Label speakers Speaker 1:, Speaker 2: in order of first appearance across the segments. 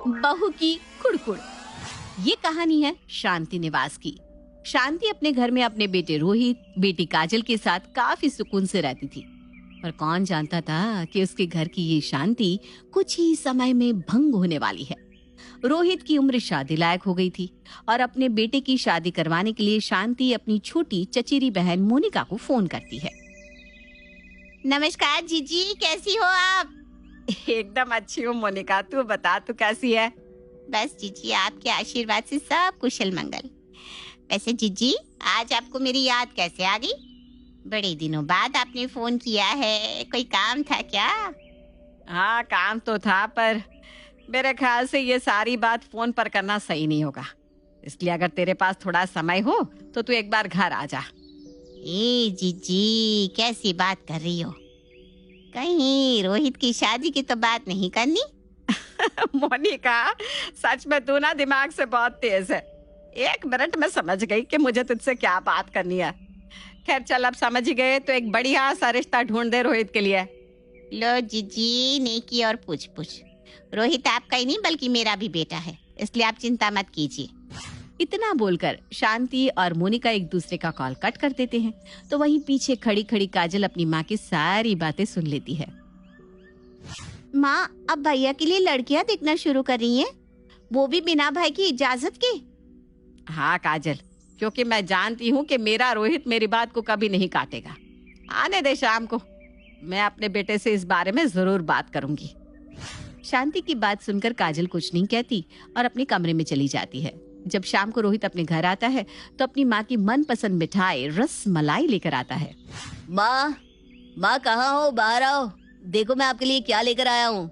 Speaker 1: बहू की कुड़कुड़। ये कहानी है शांति निवास की। शांति अपने घर में अपने बेटे रोहित, बेटी काजल के साथ काफी सुकून से रहती थी। पर कौन जानता था कि उसके घर की ये शांति कुछ ही समय में भंग होने वाली है। रोहित की उम्र शादी लायक हो गई थी और अपने बेटे की शादी करवाने के लिए शांति अपनी छोटी चचेरी बहन मोनिका को फोन करती है। नमस्कार जीजी, कैसी हो आप? एकदम अच्छी हूँ मोनिका, तू बता, तू कैसी है? बस जीजी, आपके आशीर्वाद से सब कुशल मंगल। वैसे जीजी, आज आपको मेरी याद कैसे आ गई? बड़े दिनों बाद आपने फोन किया है, कोई काम था क्या? हाँ, काम तो था, पर मेरे ख्याल से ये सारी बात फोन पर करना सही नहीं होगा। इसलिए अगर तेरे पास थोड़ा समय हो तो तू एक बार घर आ जा। ए जीजी, कैसी बात कर रही हो? कहीं रोहित की शादी की तो बात नहीं करनी? मोनिका, सच में तू ना दिमाग से बहुत तेज है। एक मिनट में समझ गई कि मुझे तुझसे क्या बात करनी है। खैर चल, अब समझ ही गए तो एक बढ़िया सा रिश्ता ढूंढ दे रोहित के लिए। लो जीजी, नेकी और पूछ पूछ। रोहित आपका ही नहीं बल्कि मेरा भी बेटा है, इसलिए आप चिंता मत कीजिए। इतना बोलकर शांति और मोनिका एक दूसरे का कॉल कट कर देते हैं। तो वहीं पीछे खड़ी खड़ी काजल अपनी माँ की सारी बातें सुन लेती है। माँ, अब भैया के लिए लड़कियां देखना शुरू कर रही हैं, वो भी बिना भाई की इजाजत के। हाँ काजल, क्योंकि मैं जानती हूँ कि मेरा रोहित मेरी बात को कभी नहीं काटेगा। आने दे शाम को, मैं अपने बेटे से इस बारे में जरूर बात करूंगी। शांति की बात सुनकर काजल कुछ नहीं कहती और अपने कमरे में चली जाती है। जब शाम को रोहित अपने घर आता है तो अपनी माँ की मनपसंद मिठाई रस मलाई लेकर आता है। माँ कहाँ हो? बाहर आओ, देखो मैं आपके लिए क्या लेकर आया हूँ।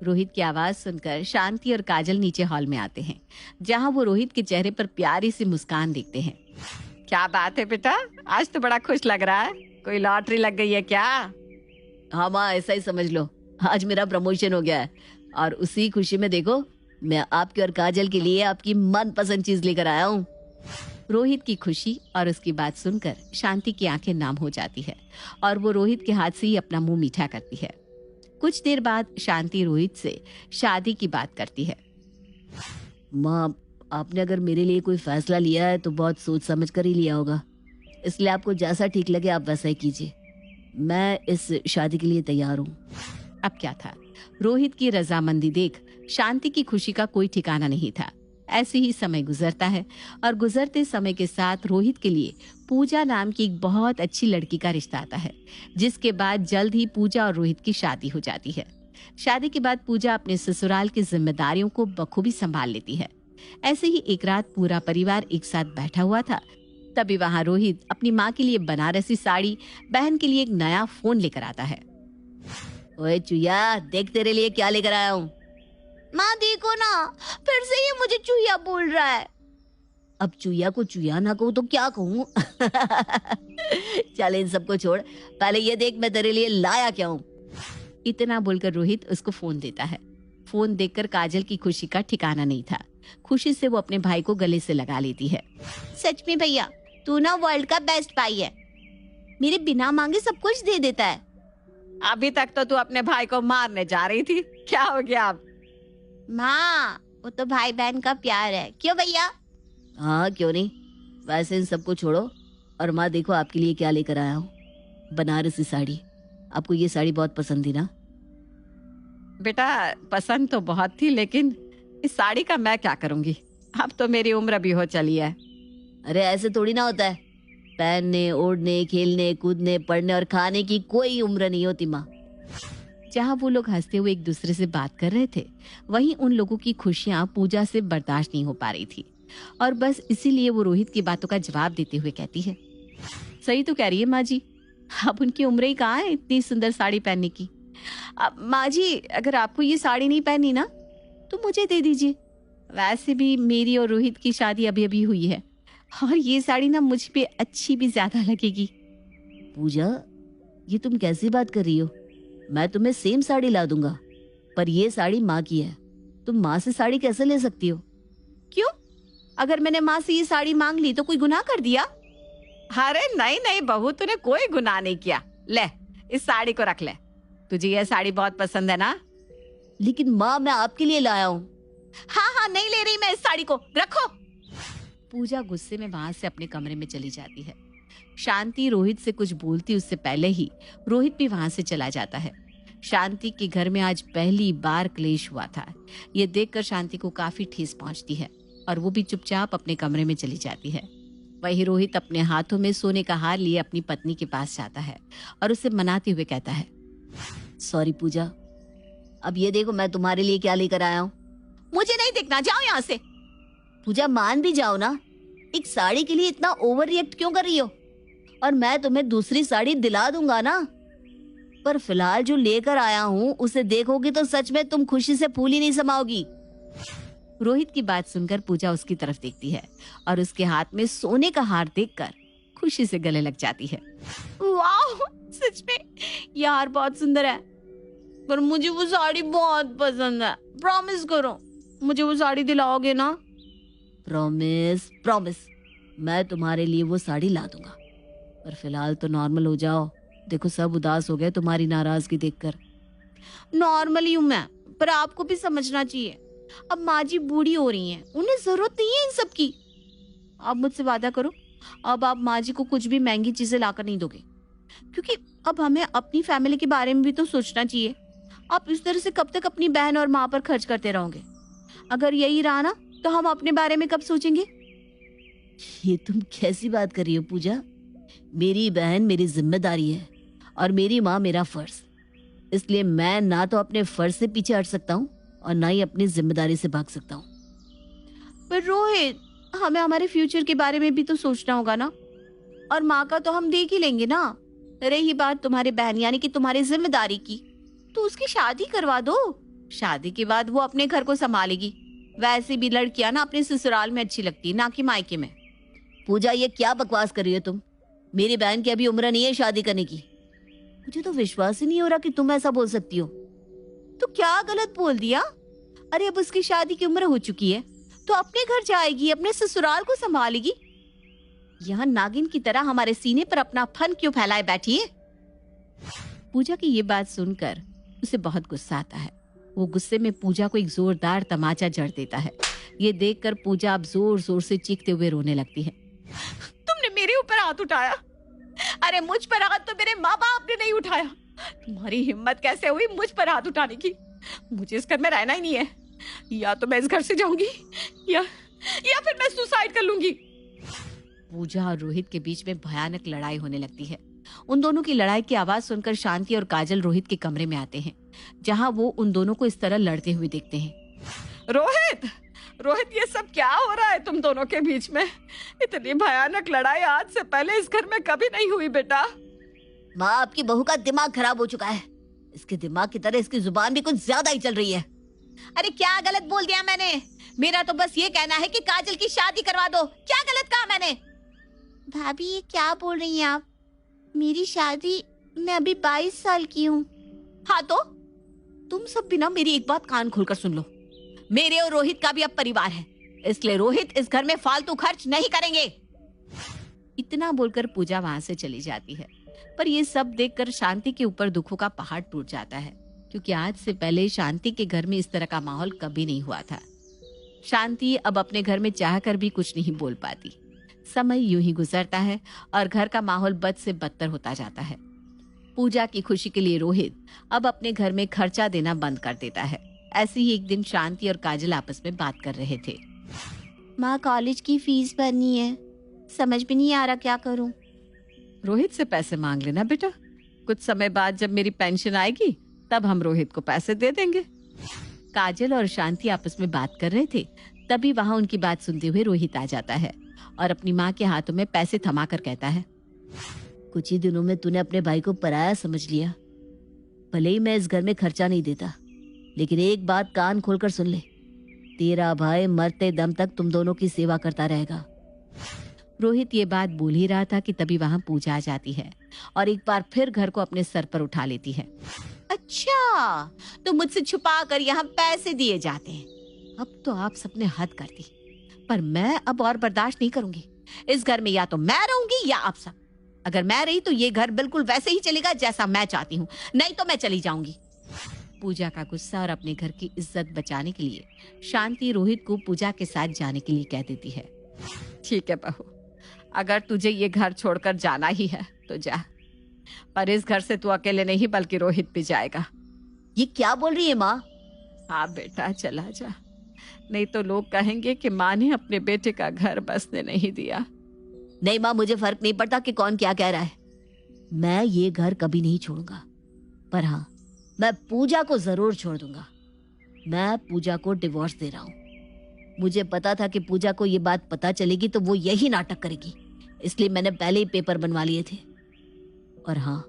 Speaker 1: रोहित की आवाज सुनकर शांति और काजल नीचे हॉल में आते हैं, जहाँ वो रोहित के चेहरे पर प्यारी सी मुस्कान देखते हैं। क्या बात है बेटा, आज तो बड़ा खुश लग रहा है, कोई लॉटरी लग गई है क्या? हाँ माँ, ऐसा ही समझ लो, आज मेरा प्रमोशन हो गया है और उसी खुशी में देखो मैं आपके और काजल के लिए आपकी मनपसंद चीज लेकर आया हूँ। रोहित की खुशी और उसकी बात सुनकर शांति की आंखें नाम हो जाती है और वो रोहित के हाथ से ही अपना मुंह मीठा करती है। कुछ देर बाद शांति रोहित से शादी की बात करती है। माँ, आपने अगर मेरे लिए कोई फैसला लिया है तो बहुत सोच समझ कर ही लिया होगा, इसलिए आपको जैसा ठीक लगे आप वैसा ही कीजिए। मैं इस शादी के लिए तैयार हूँ। अब क्या था, रोहित की रजामंदी देख शांति की खुशी का कोई ठिकाना नहीं था। ऐसे ही समय गुजरता है और गुजरते समय के साथ रोहित के लिए पूजा नाम की एक बहुत अच्छी लड़की का रिश्ता आता है, जिसके बाद जल्द ही पूजा और रोहित की शादी हो जाती है। शादी के बाद पूजा अपने ससुराल की जिम्मेदारियों को बखूबी संभाल लेती है। ऐसे ही एक रात पूरा परिवार एक साथ बैठा हुआ था, तभी वहाँ रोहित अपनी माँ के लिए बनारसी साड़ी, बहन के लिए एक नया फोन लेकर आता है। ओए चुया, देख तेरे लिए क्या लेकर आया हूँ। माँ देखो ना, फिर से ये मुझे चूया बोल रहा है। अब चूया को चूया ना कहूँ तो क्या कहूँ? चल इन सबको छोड़, पहले ये देख मैं तेरे लिए लाया क्या हूँ। इतना बोलकर रोहित उसको फोन देता है। फोन देखकर काजल की खुशी का ठिकाना नहीं था। खुशी से वो अपने भाई को गले से लगा लेती है। सच में भैया, तू ना वर्ल्ड का बेस्ट भाई है, मेरे बिना मांगे सब कुछ दे देता है। अभी तक तो तू अपने भाई को मारने जा रही थी, क्या हो गया अब? माँ, वो तो भाई बहन का प्यार है, क्यों भैया? हाँ क्यों नहीं, वैसे इन सबको छोड़ो और माँ देखो आपके लिए क्या लेकर आया हूँ, बनारसी साड़ी। आपको ये साड़ी बहुत पसंद थी ना? बेटा पसंद तो बहुत थी, लेकिन इस साड़ी का मैं क्या करूँगी, अब तो मेरी उम्र भी हो चली है। अरे ऐसे थोड़ी ना होता है, पहनने, ओढ़ने, खेलने, कूदने, पढ़ने और खाने की कोई उम्र नहीं होती माँ। जहाँ वो लोग हंसते हुए एक दूसरे से बात कर रहे थे, वहीं उन लोगों की खुशियाँ पूजा से बर्दाश्त नहीं हो पा रही थी और बस इसीलिए वो रोहित की बातों का जवाब देते हुए कहती है। सही तो कह रही है माँ जी, अब उनकी उम्र ही कहाँ है इतनी सुंदर साड़ी पहनने की। अब माँ जी, अगर आपको ये साड़ी नहीं पहनी ना तो मुझे दे दीजिए। वैसे भी मेरी और रोहित की शादी अभी अभी हुई है और ये साड़ी ना मुझ पे अच्छी भी ज्यादा लगेगी। पूजा, ये तुम कैसी बात कर रही हो? मैं तुम्हें सेम साड़ी ला दूंगा, पर ये साड़ी माँ की है, तुम माँ से साड़ी कैसे ले सकती हो? क्यों? अगर मैंने माँ से ये साड़ी मांग ली तो कोई गुनाह कर दिया? अरे नहीं नहीं बहू, तूने कोई गुनाह नहीं किया। ले इस साड़ी को रख ले, तुझे ये साड़ी बहुत पसंद है ना? लेकिन माँ, मैं आपके लिए लाया हूँ। हाँ हाँ, नहीं ले रही मैं इस साड़ी को, रखो। पूजा गुस्से में वहां से अपने कमरे में चली जाती है। शांति रोहित से कुछ बोलती उससे पहले ही रोहित भी वहां से चला जाता है। शांति के घर में आज पहली बार क्लेश हुआ था। ये देखकर शांति को काफी ठेस पहुंचती है और वो भी चुपचाप अपने कमरे में चली जाती है। वही रोहित अपने हाथों में सोने का हार लिए अपनी पत्नी के पास जाता है और उसे मनाते हुए कहता है,
Speaker 2: सॉरी पूजा, अब ये देखो मैं तुम्हारे लिए क्या लेकर आया हूँ।
Speaker 1: मुझे नहीं देखना, जाओ यहाँ से।
Speaker 2: पूजा मान भी जाओ ना, एक साड़ी के लिए इतना ओवर रिएक्ट क्यों कर रही हो? और मैं तुम्हें दूसरी साड़ी दिला दूंगा ना, पर फिलहाल जो लेकर आया हूँ उसे देखोगी तो सच में तुम खुशी से फूल ही नहीं समाओगी।
Speaker 1: रोहित की बात सुनकर पूजा उसकी तरफ देखती है और उसके हाथ में सोने का हार देखकर खुशी से गले लग जाती है। वाह, सच में यह हार बहुत सुंदर है, पर मुझे वो साड़ी बहुत पसंद है। प्रॉमिस करो मुझे वो साड़ी दिलाओगे ना?
Speaker 2: प्रॉमिस प्रॉमिस, मैं तुम्हारे लिए वो साड़ी ला दूंगा, पर फिलहाल तो नॉर्मल हो जाओ। देखो सब उदास हो गए तुम्हारी नाराजगी देखकर।
Speaker 1: नॉर्मल ही हूं मैं, पर आपको भी समझना चाहिए, अब माँ जी बूढ़ी हो रही हैं, उन्हें जरूरत नहीं है इन सब की। आप मुझसे वादा करो, अब आप माँ जी को कुछ भी महंगी चीजें लाकर नहीं दोगे, क्योंकि अब हमें अपनी फैमिली के बारे में भी तो सोचना चाहिए। आप इस तरह से कब तक अपनी बहन और माँ पर खर्च करते रहोगे? अगर यही रहा ना तो हम अपने बारे में कब सोचेंगे?
Speaker 2: ये तुम कैसी बात कर रही हो पूजा? मेरी बहन मेरी जिम्मेदारी है और मेरी माँ मेरा फर्ज, इसलिए मैं ना तो अपने फर्ज से पीछे हट सकता हूँ और ना ही अपनी जिम्मेदारी से भाग सकता हूँ।
Speaker 1: पर रोहित, हमें हमारे फ्यूचर के बारे में भी तो सोचना होगा ना, और माँ का तो हम देख ही लेंगे ना। रही बात तुम्हारे बहन यानी कि तुम्हारी जिम्मेदारी की, तो उसकी शादी करवा दो। शादी के बाद वो अपने घर को संभालेगी। वैसे भी लड़कियां ना अपने ससुराल में अच्छी लगती, ना कि मायके में।
Speaker 2: पूजा ये क्या बकवास कर रही हो तुम? मेरी बहन की अभी उम्र नहीं है शादी करने की। मुझे तो विश्वास ही नहीं हो रहा कि तुम ऐसा बोल सकती हो।
Speaker 1: तो क्या गलत बोल दिया? अरे अब उसकी शादी की उम्र हो चुकी है तो अपने घर जाएगी, अपने ससुराल को संभालेगी। यहाँ नागिन की तरह हमारे सीने पर अपना फन क्यों फैलाए बैठी है? पूजा की ये बात सुनकर उसे बहुत गुस्सा आता है। वो गुस्से में पूजा को एक जोरदार तमाचा जड़ देता है। ये देखकर पूजा अब जोर जोर से चीखते हुए रोने लगती है। तुमने मेरे ऊपर हाथ उठाया? अरे मुझ पर हाथ तो मेरे माँ बाप ने नहीं उठाया। तुम्हारी हिम्मत कैसे हुई मुझ पर हाथ उठाने की? मुझे इस घर में रहना ही नहीं है। या तो मैं इस घर से जाऊंगी या फिर मैं सुसाइड कर लूंगी। पूजा और रोहित के बीच में भयानक लड़ाई होने लगती है। उन दोनों की लड़ाई की आवाज सुनकर शांति और काजल रोहित के कमरे में आते हैं, जहां वो उन दोनों को इस तरह लड़ते हुए देखते हैं। रोहित, रोहित, ये सब क्या हो रहा है तुम दोनों के बीच में? इतनी भयानक लड़ाई आज से पहले इस घर में कभी नहीं हुई बेटा।
Speaker 2: माँ, आपकी बहू का दिमाग खराब हो चुका है। इसके दिमाग की तरह इसकी जुबान भी कुछ ज्यादा ही चल रही है।
Speaker 1: अरे क्या गलत बोल दिया मैंने? मेरा तो बस ये कहना है कि काजल की शादी करवा दो। क्या गलत कहा मैंने? भाभी ये क्या बोल रही हैं आप? मेरी शादी, मैं अभी 22 साल की हूँ। हाँ तो तुम सब भी ना मेरी एक बात कान खोलकर सुन लो। मेरे और रोहित का भी अब परिवार है, इसलिए रोहित इस घर में फालतू खर्च नहीं करेंगे। इतना बोलकर पूजा वहां से चली जाती है। पर ये सब देखकर शांति के ऊपर दुखों का पहाड़ टूट जाता है, क्योंकि आज से पहले शांति के घर में इस तरह का माहौल कभी नहीं हुआ था। शांति अब अपने घर में चाहकर भी कुछ नहीं बोल पाती। समय यूं ही गुजरता है और घर का माहौल बद से बदतर होता जाता है। पूजा की खुशी के लिए रोहित अब अपने घर में खर्चा देना बंद कर देता है। ऐसे ही एक दिन शांति और काजल आपस में बात कर रहे थे। माँ, कॉलेज की फीस भरनी है, समझ भी नहीं आ रहा क्या करूं। रोहित से पैसे मांग लेना बेटा, कुछ समय बाद जब मेरी पेंशन आएगी तब हम रोहित को पैसे दे देंगे। काजल और शांति आपस में बात कर रहे थे, तभी वहां उनकी बात सुनते हुए रोहित आ जाता है और अपनी माँ के हाथों में पैसे थमाकर कहता है,
Speaker 2: कुछ ही दिनों में तूने अपने भाई को पराया समझ लिया। भले ही मैं इस घर में खर्चा नहीं देता, लेकिन एक बात कान खोलकर सुन ले, तेरा भाई मरते दम तक तुम दोनों की सेवा करता रहेगा।
Speaker 1: रोहित ये बात बोल ही रहा था कि तभी वहां पूजा आ जाती है और एक बार फिर घर को अपने सर पर उठा लेती है। अच्छा, तो मुझसे छुपा कर यहाँ पैसे दिए जाते हैं। अब तो आप सबने हद कर दी, पर मैं अब और बर्दाश्त नहीं करूंगी। इस घर में या तो मैं रहूंगी या आप सब। अगर मैं रही तो ये घर बिल्कुल वैसे ही चलेगा जैसा मैं चाहती हूँ, नहीं तो मैं चली जाऊंगी। पूजा का गुस्सा और अपने घर की इज्जत बचाने के लिए शांति रोहित को पूजा के साथ जाने के लिए कह देती है। ठीक है बहू, अगर तुझे ये घर छोड़कर जाना ही है तो जा, पर इस घर से तू अकेले नहीं बल्कि रोहित भी जाएगा।
Speaker 2: ये क्या बोल रही है माँ?
Speaker 1: हाँ बेटा, चला जा, नहीं तो लोग कहेंगे कि माँ ने अपने बेटे का घर बसने नहीं दिया।
Speaker 2: नहीं माँ, मुझे फर्क नहीं पड़ता कि कौन क्या कह रहा है, मैं ये घर कभी नहीं छोड़ूंगा। पर हाँ, मैं पूजा को जरूर छोड़ दूंगा। मैं पूजा को डिवोर्स दे रहा हूँ। मुझे पता था कि पूजा को ये बात पता चलेगी तो वो यही नाटक करेगी, इसलिए मैंने पहले ही पेपर बनवा लिए थे। और हाँ,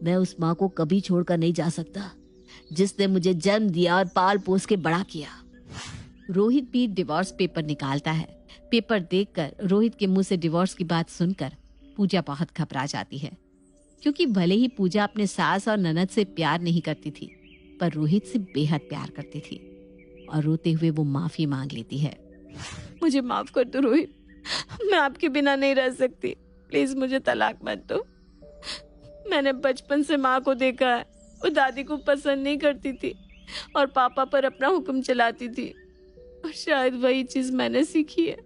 Speaker 2: मैं उस माँ को कभी छोड़कर नहीं जा सकता जिसने मुझे जन्म दिया और पाल पोस के बड़ा किया। रोहित भी डिवोर्स पेपर निकालता है। पेपर देखकर रोहित के मुंह से डिवोर्स की बात सुनकर पूजा बहुत घबरा जाती है, क्योंकि भले ही पूजा अपने सास और ननद से प्यार नहीं करती थी, पर रोहित से बेहद प्यार करती थी और रोते हुए वो माफी मांग लेती है। मुझे माफ कर दो रोहित, मैं आपके बिना नहीं रह सकती, प्लीज मुझे तलाक मत दो। मैंने बचपन से माँ को देखा है, वो दादी को पसंद नहीं करती थी और पापा पर अपना हुक्म चलाती थी, और शायद वही चीज मैंने सीखी है।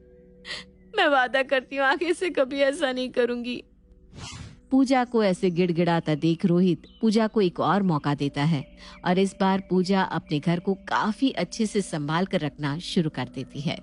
Speaker 2: मैं वादा करती हूँ आगे से कभी ऐसा नहीं करूंगी। पूजा को ऐसे गिड़गिड़ाता देख रोहित पूजा को एक और मौका देता है और इस बार पूजा अपने घर को काफी अच्छे से संभाल कर रखना शुरू कर देती है।